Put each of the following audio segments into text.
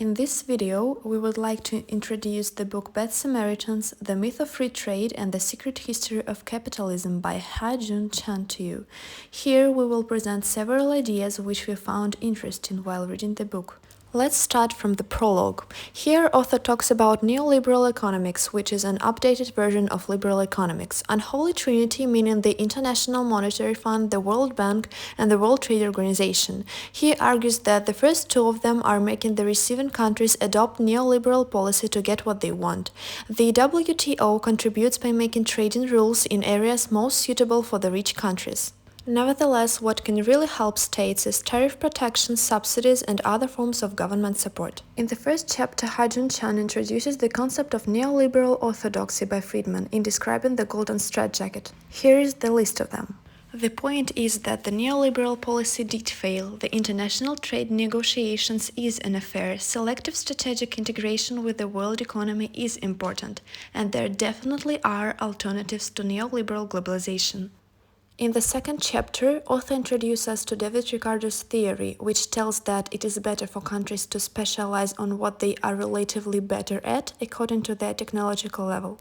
In this video, we would like to introduce the book Bad Samaritans, The Myth of Free Trade and the Secret History of Capitalism by Ha-Joon Chang to you. Here we will present several ideas which we found interesting while reading the book. Let's start from the prologue. Here, author talks about neoliberal economics, which is an updated version of liberal economics, unholy trinity meaning the International Monetary Fund, the World Bank, and the World Trade Organization. He argues that the first two of them are making the receiving countries adopt neoliberal policy to get what they want. The WTO contributes by making trading rules in areas most suitable for the rich countries. Nevertheless, what can really help states is tariff protection, subsidies, and other forms of government support. In the first chapter, Ha-Joon Chang introduces the concept of neoliberal orthodoxy by Friedman in describing the golden straitjacket. Here is the list of them. The point is that the neoliberal policy did fail, the international trade negotiations is an affair, selective strategic integration with the world economy is important, and there definitely are alternatives to neoliberal globalization. In the second chapter, author introduces us to David Ricardo's theory, which tells that it is better for countries to specialize on what they are relatively better at according to their technological level.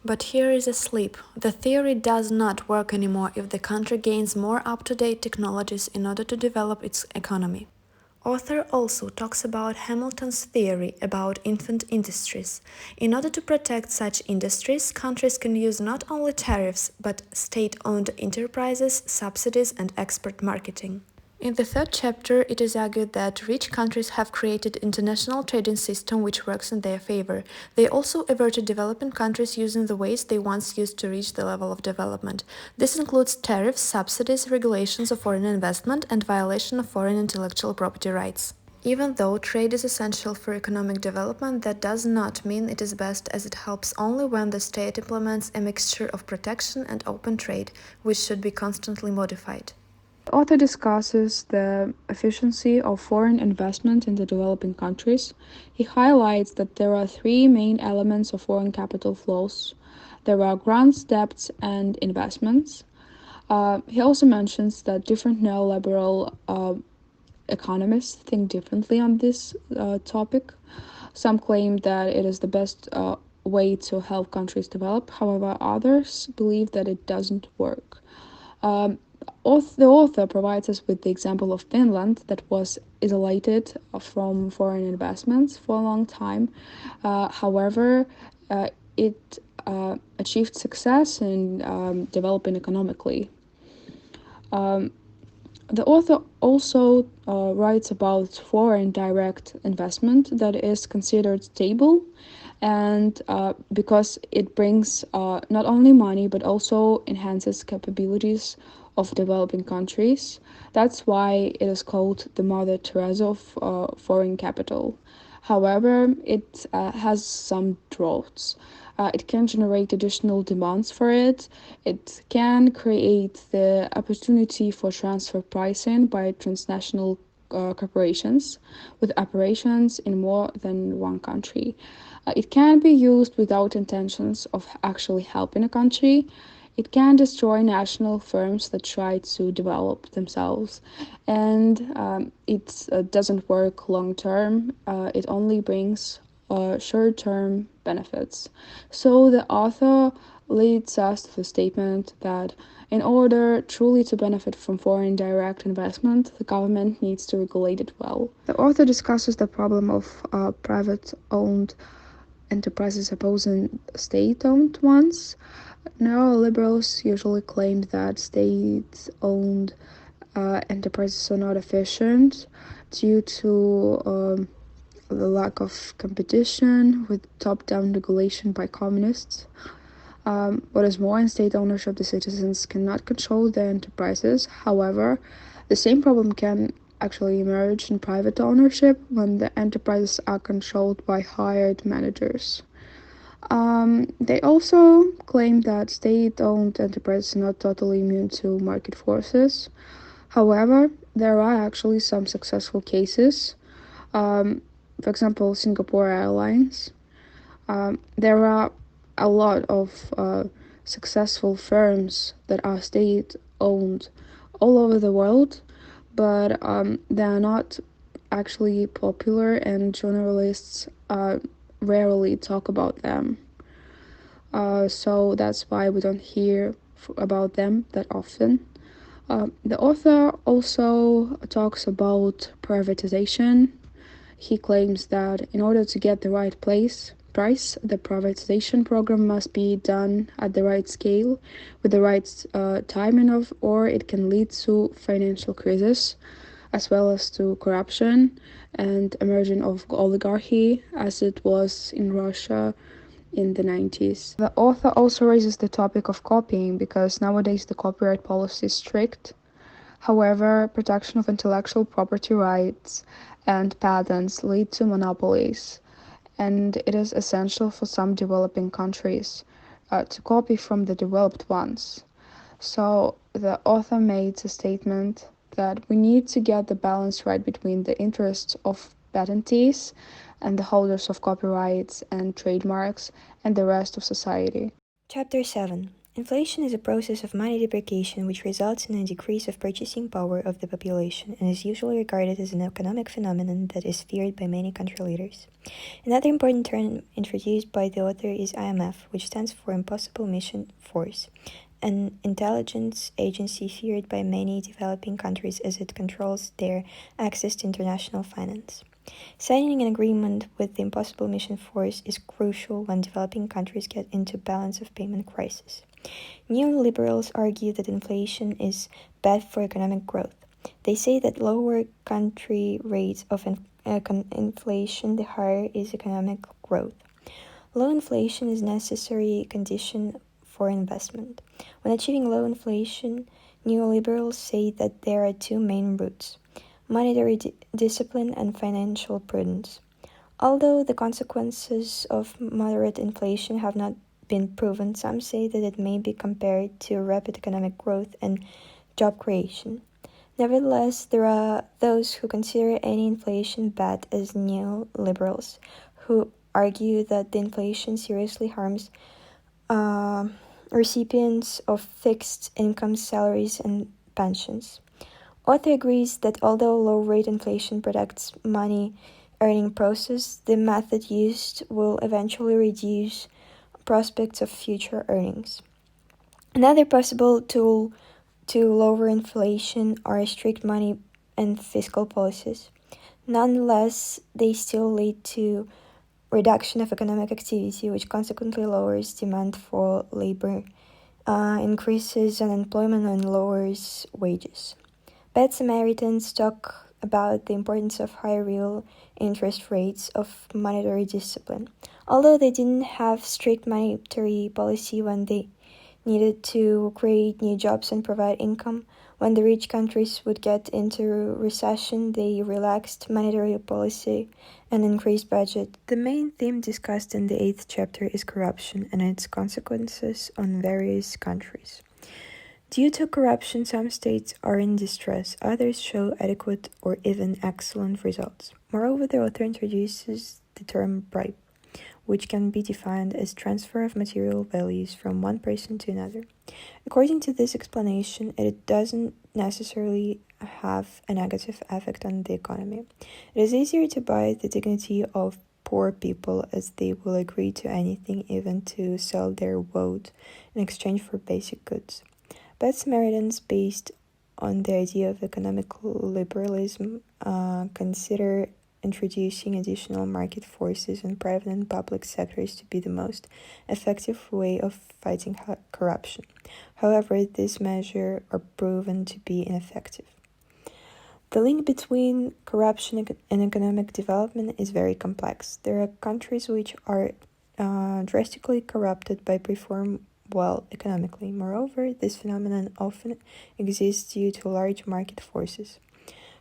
But here is a slip. The theory does not work anymore if the country gains more up-to-date technologies in order to develop its economy. Author also talks about Hamilton's theory about infant industries. In order to protect such industries, countries can use not only tariffs, but state-owned enterprises, subsidies, and export marketing. In the third chapter, it is argued that rich countries have created international trading system which works in their favor. They also averted developing countries using the ways they once used to reach the level of development. This includes tariffs, subsidies, regulations of foreign investment, and violation of foreign intellectual property rights. Even though trade is essential for economic development, that does not mean it is best, as it helps only when the state implements a mixture of protection and open trade, which should be constantly modified. The author discusses the efficiency of foreign investment in the developing countries. He highlights that there are three main elements of foreign capital flows. There are grants, debts, and investments. He also mentions that different neoliberal economists think differently on this topic. Some claim that it is the best way to help countries develop. However, others believe that it doesn't work. The author provides us with the example of Finland that was isolated from foreign investments for a long time. However, it achieved success in developing economically. The author also writes about foreign direct investment that is considered stable, and because it brings not only money but also enhances capabilities of developing countries. That's why it is called the Mother Teresa of foreign capital. However, it has some drawbacks. It can generate additional demands for it. It can create the opportunity for transfer pricing by transnational corporations with operations in more than one country. It can be used without intentions of actually helping a country. It can destroy national firms that try to develop themselves, and it doesn't work long term. It only brings short-term benefits. So the author leads us to the statement that in order truly to benefit from foreign direct investment, the government needs to regulate it well. The author discusses the problem of private-owned enterprises opposing state-owned ones. Neoliberals usually claim that state-owned enterprises are not efficient due to the lack of competition with top-down regulation by communists. What is more, in state ownership, the citizens cannot control their enterprises. However, the same problem can actually emerge in private ownership when the enterprises are controlled by hired managers. They also claim that state-owned enterprises are not totally immune to market forces. However, there are actually some successful cases. For example, Singapore Airlines. There are a lot of successful firms that are state-owned all over the world, but they are not actually popular, and journalists rarely talk about them. So that's why we don't hear about them that often. The author also talks about privatization. He claims that in order to get the right price, the privatization program must be done at the right scale, with the right timing of, or it can lead to financial crisis, as well as to corruption and emergence of oligarchy, as it was in Russia in the 90s. The author also raises the topic of copying because nowadays the copyright policy is strict. However, protection of intellectual property rights and patents lead to monopolies, and it is essential for some developing countries to copy from the developed ones. So the author made a statement that we need to get the balance right between the interests of patentees and the holders of copyrights and trademarks and the rest of society. Chapter 7. Inflation is a process of money depreciation which results in a decrease of purchasing power of the population and is usually regarded as an economic phenomenon that is feared by many country leaders. Another important term introduced by the author is IMF, which stands for Impossible Mission Force, an intelligence agency feared by many developing countries as it controls their access to international finance. Signing an agreement with the Impossible Mission Force is crucial when developing countries get into balance of payment crisis. Neoliberals argue that inflation is bad for economic growth. They say that lower country rates of inflation, the higher is economic growth. Low inflation is a necessary condition for investment. When achieving low inflation, neoliberals say that there are two main routes: monetary discipline and financial prudence. Although the consequences of moderate inflation have not been proven, some say that it may be compared to rapid economic growth and job creation. Nevertheless, there are those who consider any inflation bad as neoliberals, who argue that the inflation seriously harms recipients of fixed income salaries and pensions. Author agrees that although low-rate inflation protects money-earning process, the method used will eventually reduce prospects of future earnings. Another possible tool to lower inflation are strict money and fiscal policies. Nonetheless, they still lead to reduction of economic activity, which consequently lowers demand for labor, increases unemployment, and lowers wages. Bad Samaritans talk about the importance of high real interest rates of monetary discipline. Although they didn't have strict monetary policy when they needed to create new jobs and provide income, when the rich countries would get into recession, they relaxed monetary policy and increased budget. The main theme discussed in the 8th chapter is corruption and its consequences on various countries. Due to corruption, some states are in distress, others show adequate or even excellent results. Moreover, the author introduces the term bribe, which can be defined as transfer of material values from one person to another. According to this explanation, it doesn't necessarily have a negative effect on the economy. It is easier to buy the dignity of poor people as they will agree to anything, even to sell their vote in exchange for basic goods. Bad Samaritans, based on the idea of economic liberalism, consider introducing additional market forces in private and public sectors to be the most effective way of fighting corruption. However, these measures are proven to be ineffective. The link between corruption and economic development is very complex. There are countries which are drastically corrupted but perform well economically. Moreover, this phenomenon often exists due to large market forces.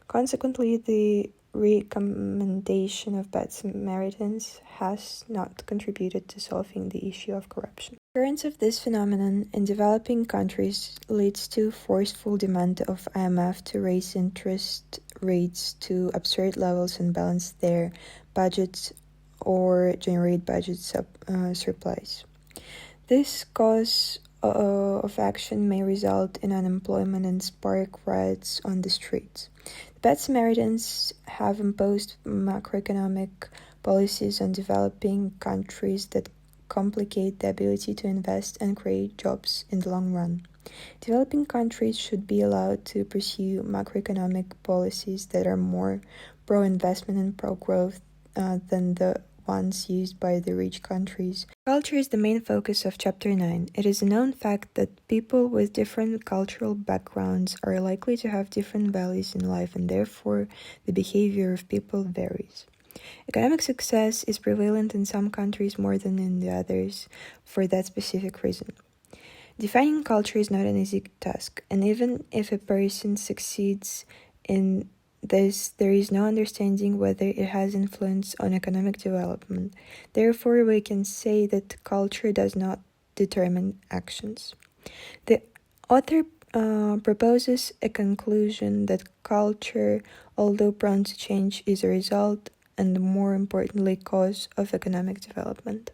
Consequently, the recommendation of Bad Samaritans has not contributed to solving the issue of corruption. The occurrence of this phenomenon in developing countries leads to forceful demand of IMF to raise interest rates to absurd levels and balance their budgets or generate budget surplus. This cause of action may result in unemployment and spark riots on the streets. The Bad Samaritans have imposed macroeconomic policies on developing countries that complicate the ability to invest and create jobs in the long run. Developing countries should be allowed to pursue macroeconomic policies that are more pro-investment and pro-growth than the ones used by the rich countries. Culture is the main focus of Chapter 9. It is a known fact that people with different cultural backgrounds are likely to have different values in life, and therefore the behavior of people varies. Economic success is prevalent in some countries more than in the others for that specific reason. Defining culture is not an easy task, and even if a person succeeds in this, there is no understanding whether it has influence on economic development. Therefore, we can say that culture does not determine actions. The author proposes a conclusion that culture, although prone to change, is a result and, more importantly, cause of economic development.